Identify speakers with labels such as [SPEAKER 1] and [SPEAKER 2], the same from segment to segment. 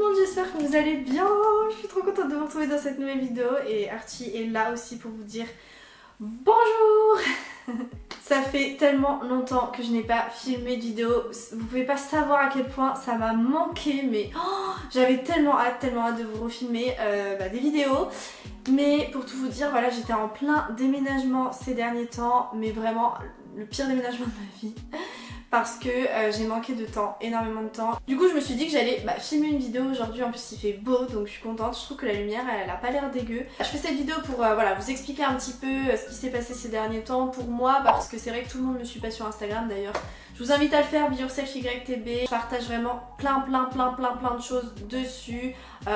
[SPEAKER 1] monde, j'espère que vous allez bien. Je suis trop contente de vous retrouver dans cette nouvelle vidéo et Archie est là aussi pour vous dire bonjour. Ça fait tellement longtemps que je n'ai pas filmé de vidéo, vous pouvez pas savoir à quel point ça m'a manqué, mais j'avais tellement hâte de vous refilmer des vidéos. Mais pour tout vous dire, voilà, j'étais en plein déménagement ces derniers temps, mais vraiment le pire déménagement de ma vie. Parce que j'ai manqué de temps, énormément de temps. Du coup je me suis dit que j'allais filmer une vidéo aujourd'hui, en plus il fait beau donc je suis contente. Je trouve que la lumière elle a pas l'air dégueu. Je fais cette vidéo pour voilà, vous expliquer un petit peu ce qui s'est passé ces derniers temps pour moi, parce que c'est vrai que tout le monde ne me suit pas sur Instagram d'ailleurs. Je vous invite à le faire, Be Yourself YTB. Je partage vraiment plein de choses dessus.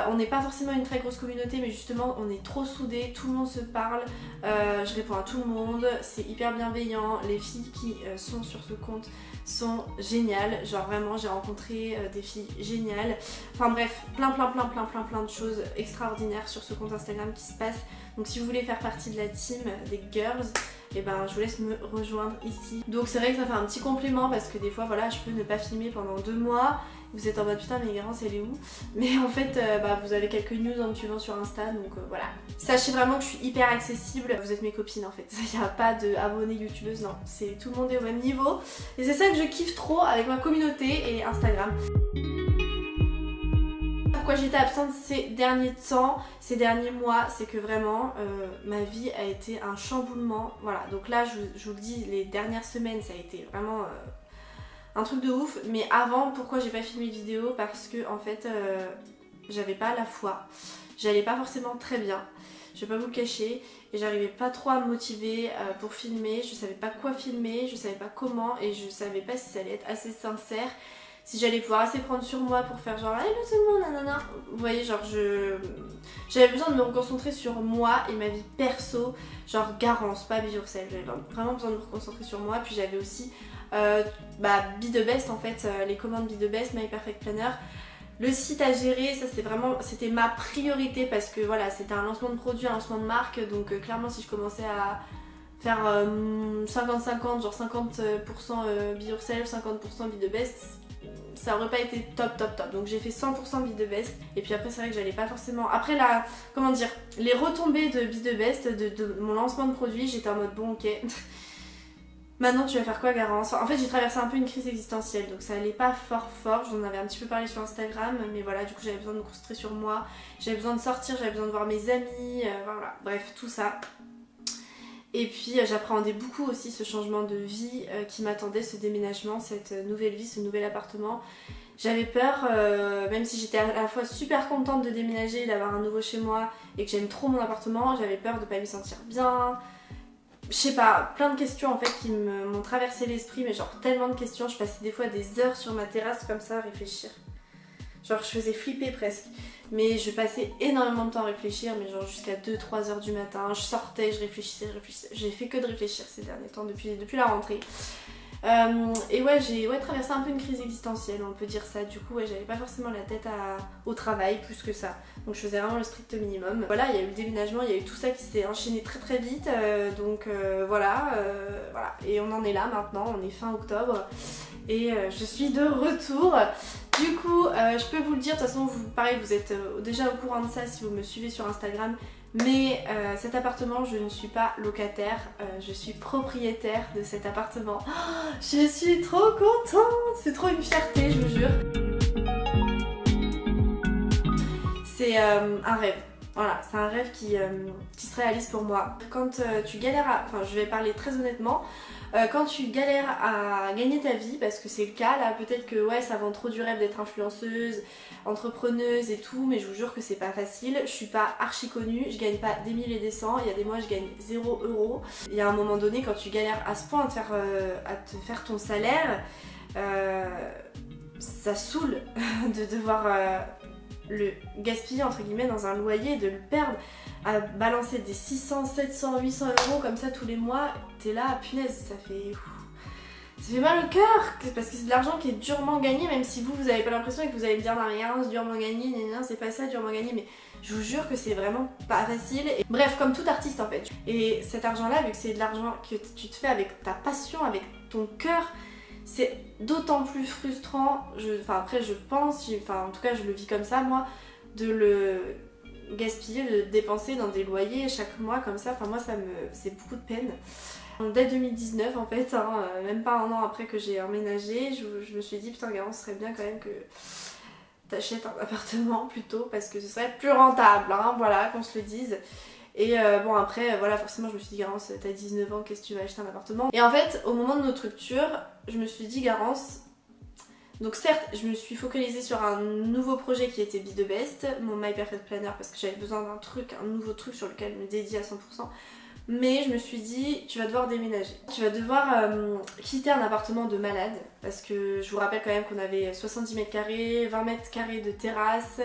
[SPEAKER 1] On n'est pas forcément une très grosse communauté, mais justement on est trop soudés, tout le monde se parle. Je réponds à tout le monde, c'est hyper bienveillant. Les filles qui sont sur ce compte sont géniales, genre vraiment j'ai rencontré des filles géniales. Enfin bref, plein de choses extraordinaires sur ce compte Instagram qui se passe. Donc si vous voulez faire partie de la team des girls, et ben je vous laisse me rejoindre ici. Donc c'est vrai que ça fait un petit complément parce que des fois voilà, je peux ne pas filmer pendant 2 mois. Vous êtes en mode putain mais Garance elle est où? Mais en fait vous avez quelques news en me suivant sur Insta, donc voilà. Sachez vraiment que je suis hyper accessible, vous êtes mes copines en fait. Il n'y a pas d'abonnés youtubeuses, non. C'est tout le monde est au même niveau. Et c'est ça que je kiffe trop avec ma communauté et Instagram. Pourquoi j'étais absente ces derniers temps, ces derniers mois, c'est que vraiment ma vie a été un chamboulement. Voilà, donc là je vous le dis, les dernières semaines ça a été vraiment un truc de ouf. Mais avant, pourquoi j'ai pas filmé de vidéo? Parce que en fait j'avais pas la foi, j'allais pas forcément très bien, je vais pas vous le cacher, et j'arrivais pas trop à me motiver pour filmer. Je savais pas quoi filmer, je savais pas comment, et je savais pas si ça allait être assez sincère, si j'allais pouvoir assez prendre sur moi pour faire genre hello tout le monde, nanana. Vous voyez, genre j'avais besoin de me reconcentrer sur moi et ma vie perso, genre Garance, pas Be Yourself. J'avais vraiment besoin de me reconcentrer sur moi. Puis j'avais aussi Be The Best en fait, les commandes Be The Best, My Perfect Planner. Le site à gérer, ça c'était ma priorité parce que voilà, c'était un lancement de produit, un lancement de marque. Donc clairement si je commençais à faire 50-50, genre 50% Be Yourself, 50% Be The Best, ça aurait pas été top. Donc j'ai fait 100% Be The Best. Et puis après c'est vrai que j'allais pas forcément... Après la... comment dire, les retombées de Be The Best, de mon lancement de produit, j'étais en mode bon ok... Maintenant tu vas faire quoi Garance? En fait j'ai traversé un peu une crise existentielle, donc ça allait pas fort. J'en avais un petit peu parlé sur Instagram, mais voilà, du coup j'avais besoin de me concentrer sur moi. J'avais besoin de sortir, j'avais besoin de voir mes amis, voilà, bref tout ça. Et puis j'appréhendais beaucoup aussi ce changement de vie qui m'attendait, ce déménagement, cette nouvelle vie, ce nouvel appartement. J'avais peur, même si j'étais à la fois super contente de déménager, d'avoir un nouveau chez moi et que j'aime trop mon appartement, j'avais peur de pas m'y sentir bien. Je sais pas, plein de questions en fait qui m'ont traversé l'esprit, mais genre tellement de questions. Je passais des fois des heures sur ma terrasse comme ça à réfléchir. Genre je faisais flipper presque. Mais je passais énormément de temps à réfléchir, mais genre jusqu'à 2-3 heures du matin. Je sortais, je réfléchissais. J'ai fait que de réfléchir ces derniers temps depuis la rentrée. Et ouais, j'ai traversé un peu une crise existentielle, on peut dire ça. Du coup, ouais, j'avais pas forcément la tête au travail plus que ça. Donc je faisais vraiment le strict minimum. Voilà, il y a eu le déménagement, il y a eu tout ça qui s'est enchaîné très vite. Voilà. Et on en est là maintenant, on est fin octobre. Et je suis de retour. Du coup, je peux vous le dire, de toute façon, pareil, vous êtes déjà au courant de ça si vous me suivez sur Instagram. Mais cet appartement, je ne suis pas locataire, je suis propriétaire de cet appartement. Oh, je suis trop contente, c'est trop une fierté, je vous jure. C'est un rêve. Voilà, c'est un rêve qui se réalise pour moi. Quand tu galères enfin je vais parler très honnêtement, quand tu galères à gagner ta vie, parce que c'est le cas là, peut-être que ouais ça vend trop du rêve d'être influenceuse, entrepreneuse et tout, mais je vous jure que c'est pas facile. Je suis pas archi connue, je gagne pas des mille et des cents, il y a des mois je gagne 0 €. Il y a un moment donné quand tu galères à ce point à te faire ton salaire, ça saoule de devoir le gaspiller entre guillemets dans un loyer, de le perdre, à balancer des 600, 700, 800 € comme ça tous les mois. T'es là, punaise, ça fait mal au cœur, parce que c'est de l'argent qui est durement gagné, même si vous avez pas l'impression et que vous allez me dire non mais rien, c'est durement gagné, non c'est pas ça durement gagné, mais je vous jure que c'est vraiment pas facile. Et bref, comme tout artiste en fait. Et cet argent là, vu que c'est de l'argent que tu te fais avec ta passion, avec ton cœur, c'est d'autant plus frustrant, enfin après je pense, enfin en tout cas je le vis comme ça moi, de le gaspiller, de le dépenser dans des loyers chaque mois comme ça, enfin moi ça me faisait beaucoup de peine. Dès 2019 en fait, hein, même pas un an après que j'ai emménagé, je me suis dit putain Garance, ce serait bien quand même que t'achètes un appartement plutôt parce que ce serait plus rentable, hein, voilà, qu'on se le dise. Et bon après voilà, forcément je me suis dit Garance, t'as 19 ans, qu'est-ce que tu vas acheter un appartement? Et en fait au moment de notre rupture, je me suis dit Garance, donc certes je me suis focalisée sur un nouveau projet qui était Be The Best, mon My Perfect Planner, parce que j'avais besoin d'un truc, un nouveau truc sur lequel me dédier à 100%. Mais je me suis dit, tu vas devoir déménager. Tu vas devoir quitter un appartement de malade. Parce que je vous rappelle quand même qu'on avait 70 mètres carrés, 20 mètres carrés de terrasse.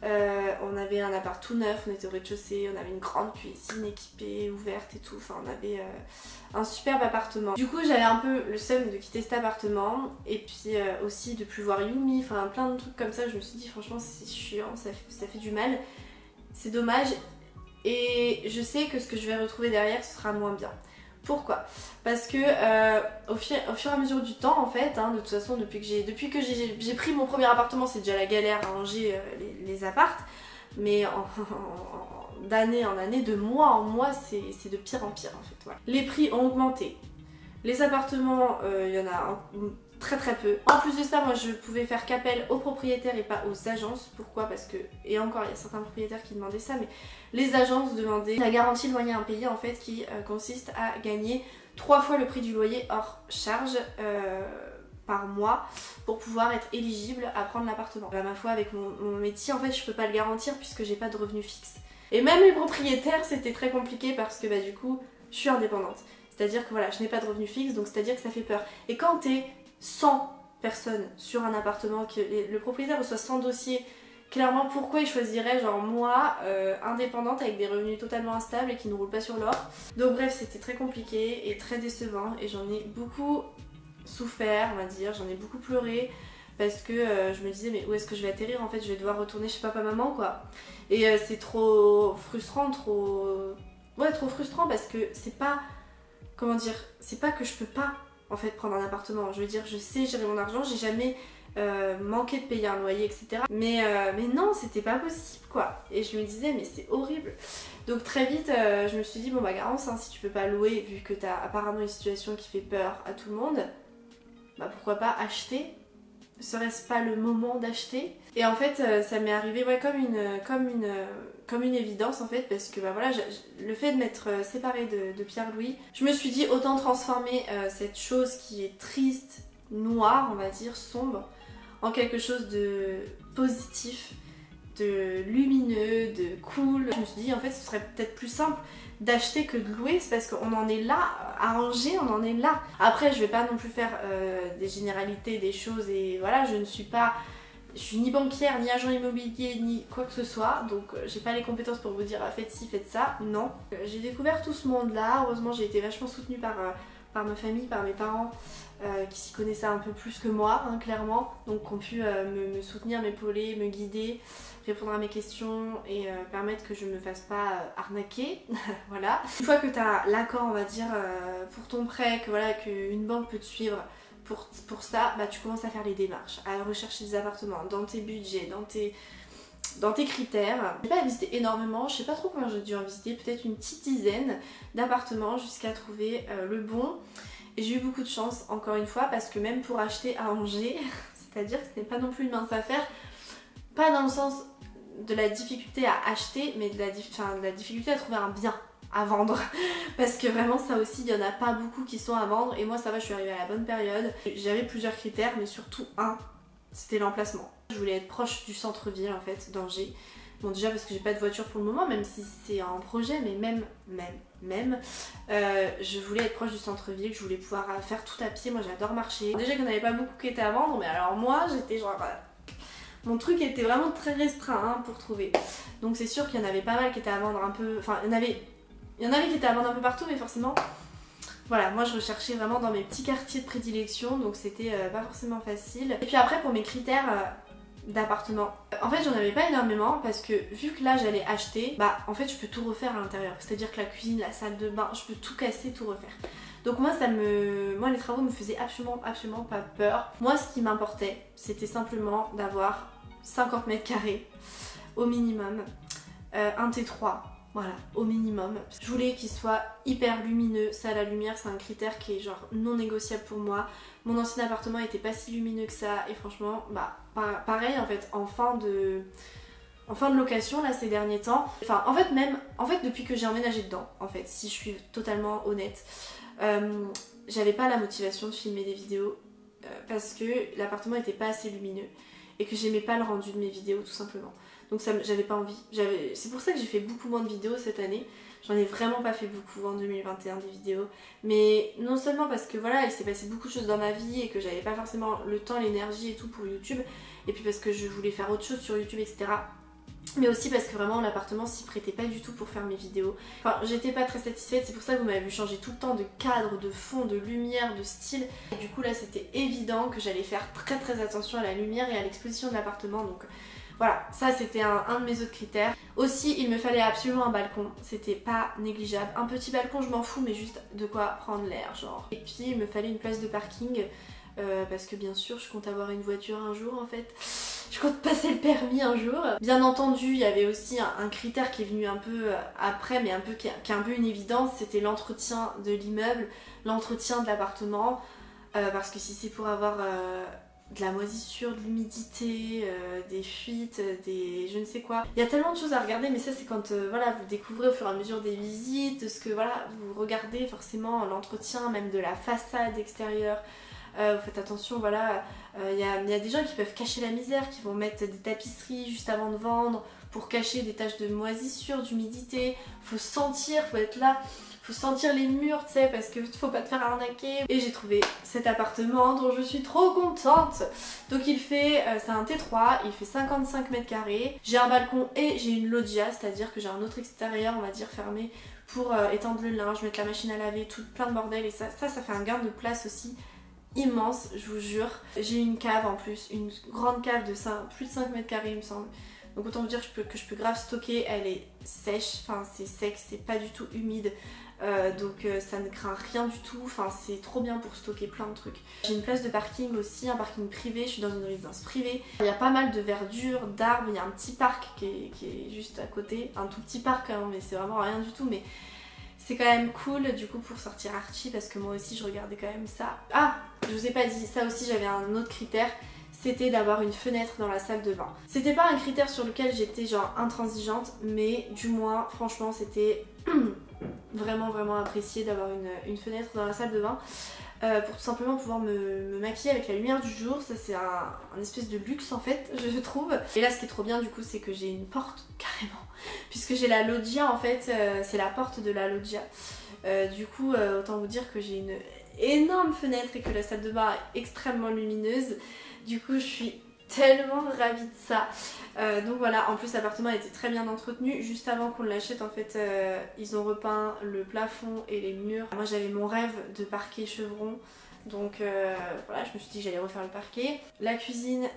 [SPEAKER 1] On avait un appart tout neuf, on était au rez-de-chaussée, on avait une grande cuisine équipée, ouverte et tout. Enfin, on avait un superbe appartement. Du coup, j'avais un peu le seum de quitter cet appartement. Et puis aussi de plus voir Yumi, enfin plein de trucs comme ça. Je me suis dit, franchement, c'est chiant, ça fait du mal. C'est dommage. Et je sais que ce que je vais retrouver derrière, ce sera moins bien. Pourquoi? Parce que au fur et à mesure du temps, en fait, hein, de toute façon, depuis que j'ai pris mon premier appartement, c'est déjà la galère à ranger les apparts. Mais d'année en année, de mois en mois, c'est de pire en pire, en fait. Voilà. Les prix ont augmenté. Les appartements, il y en a très très peu. En plus de ça, moi je pouvais faire qu'appel aux propriétaires et pas aux agences. Pourquoi? Parce que, et encore il y a certains propriétaires qui demandaient ça, mais les agences demandaient la garantie de loyer impayé en fait qui consiste à gagner 3 fois le prix du loyer hors charge par mois pour pouvoir être éligible à prendre l'appartement. Bah, ma foi, avec mon métier en fait je peux pas le garantir puisque j'ai pas de revenu fixe. Et même les propriétaires c'était très compliqué parce que bah du coup je suis indépendante. C'est-à-dire que voilà, je n'ai pas de revenu fixe, donc c'est-à-dire que ça fait peur. Et quand t'es 100 personnes sur un appartement, que le propriétaire reçoit 100 dossiers, clairement pourquoi il choisirait genre moi, indépendante avec des revenus totalement instables et qui ne roulent pas sur l'or. Donc bref, c'était très compliqué et très décevant et j'en ai beaucoup souffert, on va dire, j'en ai beaucoup pleuré parce que je me disais mais où est-ce que je vais atterrir en fait, je vais devoir retourner chez papa maman quoi. Et c'est trop frustrant, trop frustrant parce que c'est pas, comment dire, c'est pas que je peux pas en fait prendre un appartement, je veux dire je sais gérer mon argent, j'ai jamais manqué de payer un loyer etc. Mais non, c'était pas possible quoi. Et je me disais mais c'est horrible. Donc très vite je me suis dit bon bah Garance, hein, si tu peux pas louer vu que t'as apparemment une situation qui fait peur à tout le monde, bah pourquoi pas acheter? Serait-ce pas le moment d'acheter? Et en fait ça m'est arrivé ouais, comme une évidence en fait parce que bah voilà, le fait de m'être séparée de Pierre-Louis, je me suis dit autant transformer cette chose qui est triste, noire on va dire, sombre, en quelque chose de positif, de lumineux, de cool. Je me suis dit en fait ce serait peut-être plus simple d'acheter que de louer, c'est parce qu'on en est là, à ranger, on en est là. Après je vais pas non plus faire des généralités des choses et voilà, je suis ni banquière, ni agent immobilier, ni quoi que ce soit, donc j'ai pas les compétences pour vous dire faites ci, faites ça, non. J'ai découvert tout ce monde là, heureusement j'ai été vachement soutenue par ma famille, par mes parents qui s'y connaissaient un peu plus que moi, hein, clairement, donc qui ont pu me soutenir, m'épauler, me guider, répondre à mes questions et permettre que je me fasse pas arnaquer, voilà. Une fois que tu as l'accord, on va dire, pour ton prêt, que voilà, qu'une banque peut te suivre pour ça, bah tu commences à faire les démarches, à rechercher des appartements dans tes budgets, dans tes critères. J'ai pas visité énormément, je sais pas trop combien j'ai dû en visiter, peut-être une petite dizaine d'appartements jusqu'à trouver le bon. Et j'ai eu beaucoup de chance, encore une fois, parce que même pour acheter à Angers, c'est-à-dire que ce n'est pas non plus une mince affaire, pas dans le sens de la difficulté à acheter, mais de la difficulté à trouver un bien à vendre, parce que vraiment ça aussi il y en a pas beaucoup qui sont à vendre et moi ça va, je suis arrivée à la bonne période. J'avais plusieurs critères mais surtout un, c'était l'emplacement. Je voulais être proche du centre-ville en fait d'Angers. Bon déjà parce que j'ai pas de voiture pour le moment, même si c'est un projet, mais même je voulais être proche du centre-ville, je voulais pouvoir faire tout à pied, moi j'adore marcher. Déjà qu'il n'y en avait pas beaucoup qui étaient à vendre, mais alors moi j'étais genre... Mon truc était vraiment très restreint hein, pour trouver. Donc c'est sûr qu'il y en avait pas mal qui étaient à vendre un peu... Enfin il y en avait qui étaient à vendre un peu partout, mais forcément, voilà, moi je recherchais vraiment dans mes petits quartiers de prédilection, donc c'était pas forcément facile. Et puis après, pour mes critères d'appartement, en fait j'en avais pas énormément parce que vu que là j'allais acheter, bah en fait je peux tout refaire à l'intérieur. C'est-à-dire que la cuisine, la salle de bain, je peux tout casser, tout refaire. Donc moi les travaux me faisaient absolument pas peur. Moi ce qui m'importait c'était simplement d'avoir 50 mètres carrés au minimum, un T3. Voilà, au minimum. Je voulais qu'il soit hyper lumineux. Ça, la lumière, c'est un critère qui est genre non négociable pour moi. Mon ancien appartement était pas si lumineux que ça. Et franchement, bah pareil en fait, en fin de location là ces derniers temps. Enfin, en fait depuis que j'ai emménagé dedans, en fait, si je suis totalement honnête, j'avais pas la motivation de filmer des vidéos parce que l'appartement était pas assez lumineux et que j'aimais pas le rendu de mes vidéos tout simplement. Donc j'avais pas envie. C'est pour ça que j'ai fait beaucoup moins de vidéos cette année. J'en ai vraiment pas fait beaucoup en 2021 des vidéos. Mais non seulement parce que voilà, il s'est passé beaucoup de choses dans ma vie et que j'avais pas forcément le temps, l'énergie et tout pour YouTube. Et puis parce que je voulais faire autre chose sur YouTube, etc. Mais aussi parce que vraiment l'appartement s'y prêtait pas du tout pour faire mes vidéos. Enfin, j'étais pas très satisfaite, c'est pour ça que vous m'avez vu changer tout le temps de cadre, de fond, de lumière, de style. Et du coup là c'était évident que j'allais faire très attention à la lumière et à l'exposition de l'appartement. Donc voilà, ça c'était un de mes autres critères. Aussi, il me fallait absolument un balcon, c'était pas négligeable. Un petit balcon, je m'en fous, mais juste de quoi prendre l'air, genre. Et puis il me fallait une place de parking, parce que bien sûr, je compte avoir une voiture un jour en fait. Je compte passer le permis un jour. Bien entendu, il y avait aussi un critère qui est venu un peu après, mais qui est un peu une évidence, c'était l'entretien de l'immeuble, l'entretien de l'appartement. Parce que si c'est pour avoir de la moisissure, de l'humidité, des fuites, des je ne sais quoi. Il y a tellement de choses à regarder, mais ça c'est quand voilà, vous découvrez au fur et à mesure des visites, de ce que voilà, vous regardez forcément l'entretien même de la façade extérieure. Vous faites attention, voilà, il y a des gens qui peuvent cacher la misère, qui vont mettre des tapisseries juste avant de vendre pour cacher des taches de moisissure, d'humidité. Faut sentir, faut être là. Faut sentir les murs, tu sais, parce que faut pas te faire arnaquer. Et j'ai trouvé cet appartement dont je suis trop contente. Donc c'est un T3, il fait 55 mètres carrés. J'ai un balcon et j'ai une loggia, c'est-à-dire que j'ai un autre extérieur, on va dire, fermé pour étendre le linge, mettre la machine à laver, tout plein de bordel. Et ça fait un gain de place aussi immense, je vous jure. J'ai une cave en plus, une grande cave de plus de 5 mètres carrés il me semble. Donc autant vous dire que je peux grave stocker, elle est sèche, enfin c'est sec, c'est pas du tout humide. Donc ça ne craint rien du tout, enfin c'est trop bien pour stocker plein de trucs. J'ai une place de parking aussi, un parking privé, je suis dans une résidence privée. Il y a pas mal de verdure, d'arbres, il y a un petit parc qui est juste à côté. Un tout petit parc hein, mais c'est vraiment rien du tout, mais c'est quand même cool du coup pour sortir archi parce que moi aussi je regardais quand même ça. Ah, je vous ai pas dit, ça aussi j'avais un autre critère, c'était d'avoir une fenêtre dans la salle de bain. C'était pas un critère sur lequel j'étais genre intransigeante, mais du moins franchement c'était vraiment apprécié d'avoir une fenêtre dans la salle de bain pour tout simplement pouvoir me maquiller avec la lumière du jour. Ça c'est un espèce de luxe en fait, je trouve. Et là ce qui est trop bien du coup c'est que j'ai une porte carrément, puisque j'ai la loggia en fait, c'est la porte de la loggia. Du coup autant vous dire que j'ai une énorme fenêtre et que la salle de bain est extrêmement lumineuse. Du coup je suis tellement ravie de ça. Donc voilà, en plus l'appartement a été très bien entretenu. Juste avant qu'on l'achète en fait ils ont repeint le plafond et les murs. Moi j'avais mon rêve de parquet chevron, donc voilà, je me suis dit que j'allais refaire le parquet. La cuisine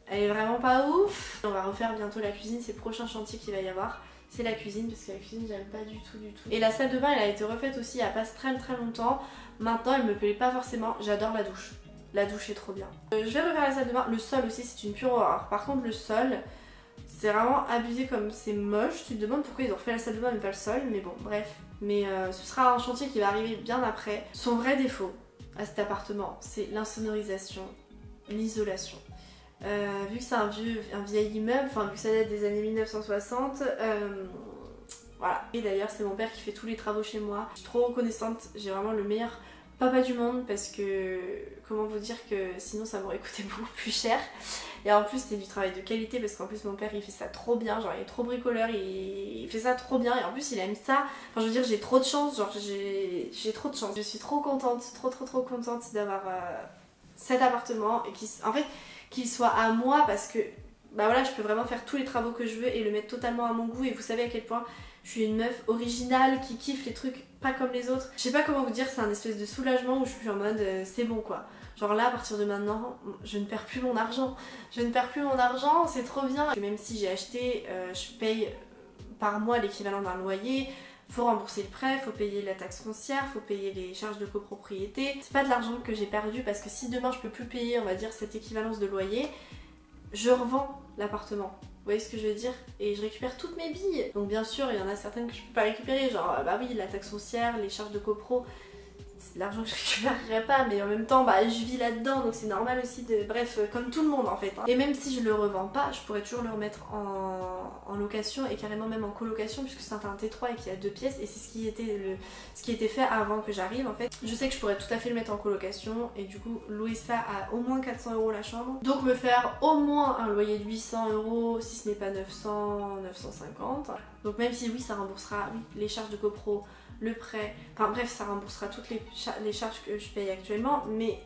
[SPEAKER 1] elle est vraiment pas ouf. On va refaire bientôt la cuisine, c'est le prochain chantier qu'il va y avoir. C'est la cuisine, parce que la cuisine j'aime pas du tout. Et la salle de bain elle a été refaite aussi il y a pas très longtemps. Maintenant elle me plaît pas forcément, j'adore la douche. La douche est trop bien. Je vais refaire la salle de bain. Le sol aussi c'est une pure horreur. Par contre le sol c'est vraiment abusé comme c'est moche. Tu te demandes pourquoi ils ont refait la salle de bain mais pas le sol. Mais bon bref. Mais ce sera un chantier qui va arriver bien après. Son vrai défaut à cet appartement c'est l'insonorisation, l'isolation. Vu que c'est un vieil immeuble, enfin vu que ça date des années 1960, voilà. Et d'ailleurs c'est mon père qui fait tous les travaux chez moi. Je suis trop reconnaissante, j'ai vraiment le meilleur papa du monde parce que comment vous dire que sinon ça m'aurait coûté beaucoup plus cher. Et en plus c'est du travail de qualité parce qu'en plus mon père il fait ça trop bien, genre il est trop bricoleur, il fait ça trop bien et en plus il aime ça. Enfin je veux dire j'ai trop de chance, genre j'ai trop de chance. Je suis trop contente, trop contente d'avoir cet appartement et en fait qu'il soit à moi parce que bah voilà je peux vraiment faire tous les travaux que je veux et le mettre totalement à mon goût. Et vous savez à quel point je suis une meuf originale qui kiffe les trucs pas comme les autres. Je sais pas comment vous dire, c'est un espèce de soulagement où je suis en mode c'est bon quoi. Genre là à partir de maintenant je ne perds plus mon argent. Je ne perds plus mon argent, c'est trop bien. Même si j'ai acheté, je paye par mois l'équivalent d'un loyer. faut rembourser le prêt, faut payer la taxe foncière, faut payer les charges de copropriété. C'est pas de l'argent que j'ai perdu parce que si demain je peux plus payer, on va dire, cette équivalence de loyer, je revends l'appartement. Vous voyez ce que je veux dire? Et je récupère toutes mes billes. Donc bien sûr, il y en a certaines que je peux pas récupérer, genre bah oui, la taxe foncière, les charges de copro, c'est de l'argent que je récupérerai pas, mais en même temps bah je vis là-dedans, donc c'est normal aussi de... Bref, comme tout le monde en fait. Et même si je le revends pas, je pourrais toujours le remettre en location et carrément même en colocation, puisque c'est un T3 et qu'il y a 2 pièces, et c'est ce qui était fait avant que j'arrive en fait. Je sais que je pourrais tout à fait le mettre en colocation et du coup louer ça à au moins 400 € la chambre. Donc me faire au moins un loyer de 800 €, si ce n'est pas 900, 950. Donc même si oui, ça remboursera les charges de copro, le prêt, enfin bref, ça remboursera toutes les charges que je paye actuellement, mais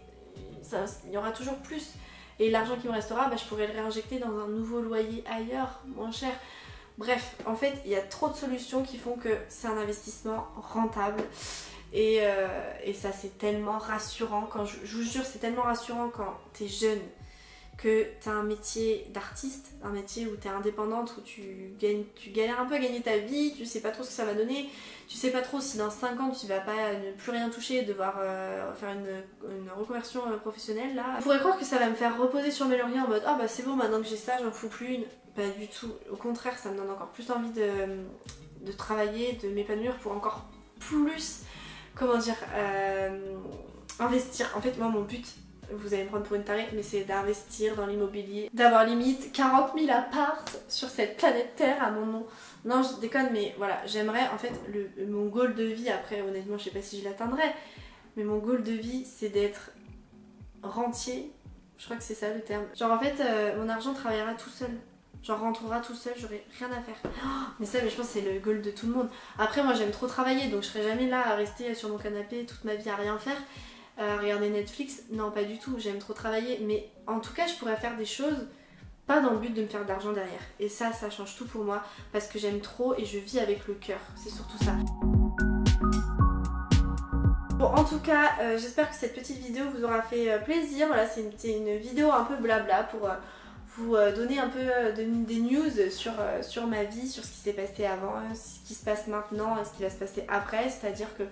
[SPEAKER 1] il y aura toujours plus. Et l'argent qui me restera, bah, je pourrais le réinjecter dans un nouveau loyer ailleurs, moins cher. Bref, en fait, il y a trop de solutions qui font que c'est un investissement rentable. Et ça, c'est tellement rassurant. Je vous jure, c'est tellement rassurant quand t'es jeune, que tu as un métier d'artiste, un métier où tu es indépendante, où tu galères un peu à gagner ta vie, tu sais pas trop ce que ça va donner, tu sais pas trop si dans 5 ans tu vas pas ne plus rien toucher, devoir faire une reconversion professionnelle là. On pourrait croire que ça va me faire reposer sur mes lauriers en mode ah bah c'est bon, maintenant que j'ai ça, j'en fous plus une. Pas du tout, au contraire, ça me donne encore plus envie de travailler, de m'épanouir pour encore plus, comment dire, investir. En fait, moi mon but, vous allez me prendre pour une tarée, mais c'est d'investir dans l'immobilier, d'avoir limite 40 000 apparts sur cette planète Terre à mon nom. Non, je déconne, mais voilà, j'aimerais en fait, mon goal de vie, après honnêtement je sais pas si je l'atteindrai, mais mon goal de vie c'est d'être rentier, je crois que c'est ça le terme. Genre en fait, mon argent travaillera tout seul. Genre rentrera tout seul, j'aurai rien à faire. Oh, mais ça, mais je pense que c'est le goal de tout le monde. Après moi j'aime trop travailler, donc je serai jamais là à rester sur mon canapé toute ma vie à rien faire. Regarder Netflix, non pas du tout, j'aime trop travailler, mais en tout cas je pourrais faire des choses pas dans le but de me faire de l'argent derrière, et ça change tout pour moi parce que j'aime trop et je vis avec le cœur, c'est surtout ça. Bon, en tout cas j'espère que cette petite vidéo vous aura fait plaisir. Voilà, c'est une vidéo un peu blabla pour vous donner un peu des news sur ma vie, sur ce qui s'est passé avant, ce qui se passe maintenant et ce qui va se passer après, c'est-à-dire que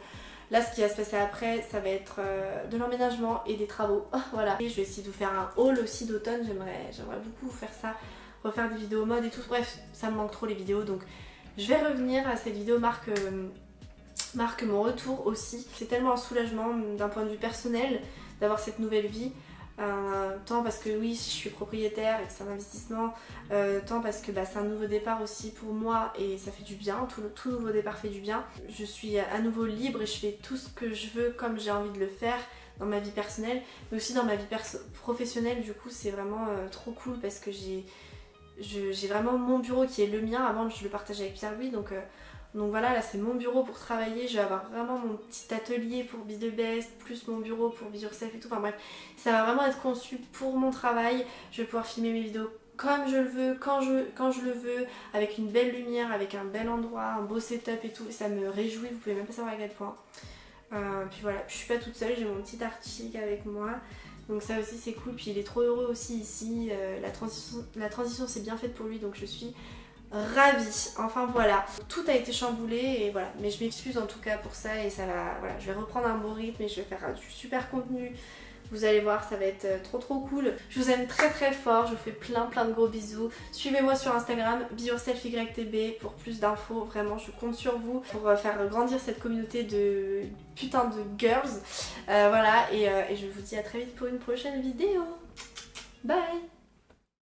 [SPEAKER 1] là, ce qui va se passer après, ça va être de l'emménagement et des travaux. Voilà. Et je vais essayer de vous faire un haul aussi d'automne. J'aimerais beaucoup vous faire ça, refaire des vidéos mode et tout. Bref, ça me manque trop les vidéos. Donc, je vais revenir à cette vidéo marque mon retour aussi. C'est tellement un soulagement d'un point de vue personnel d'avoir cette nouvelle vie. Tant parce que oui, je suis propriétaire et que c'est un investissement, tant parce que c'est un nouveau départ aussi pour moi et ça fait du bien, tout nouveau départ fait du bien. Je suis à nouveau libre et je fais tout ce que je veux comme j'ai envie de le faire dans ma vie personnelle, mais aussi dans ma vie professionnelle. Du coup c'est vraiment trop cool parce que j'ai vraiment mon bureau qui est le mien. Avant je le partageais avec Pierre-Louis, donc voilà, là c'est mon bureau pour travailler, je vais avoir vraiment mon petit atelier pour Be The Best, plus mon bureau pour Be Yourself et tout, enfin bref, ça va vraiment être conçu pour mon travail. Je vais pouvoir filmer mes vidéos comme je le veux, quand je le veux, avec une belle lumière, avec un bel endroit, un beau setup et tout, ça me réjouit, vous pouvez même pas savoir à quel point. Puis voilà, je suis pas toute seule, j'ai mon petit article avec moi, donc ça aussi c'est cool, puis il est trop heureux aussi ici, la transition s'est bien faite pour lui, donc je suis ravie. Enfin voilà, tout a été chamboulé et voilà, mais je m'excuse en tout cas pour ça et ça va, voilà, je vais reprendre un bon rythme et je vais faire du super contenu. Vous allez voir, ça va être trop cool. Je vous aime très fort, je vous fais plein de gros bisous. Suivez-moi sur Instagram, BeYourselfYTB pour plus d'infos, vraiment je compte sur vous pour faire grandir cette communauté de putain de girls. Voilà, et je vous dis à très vite pour une prochaine vidéo. Bye.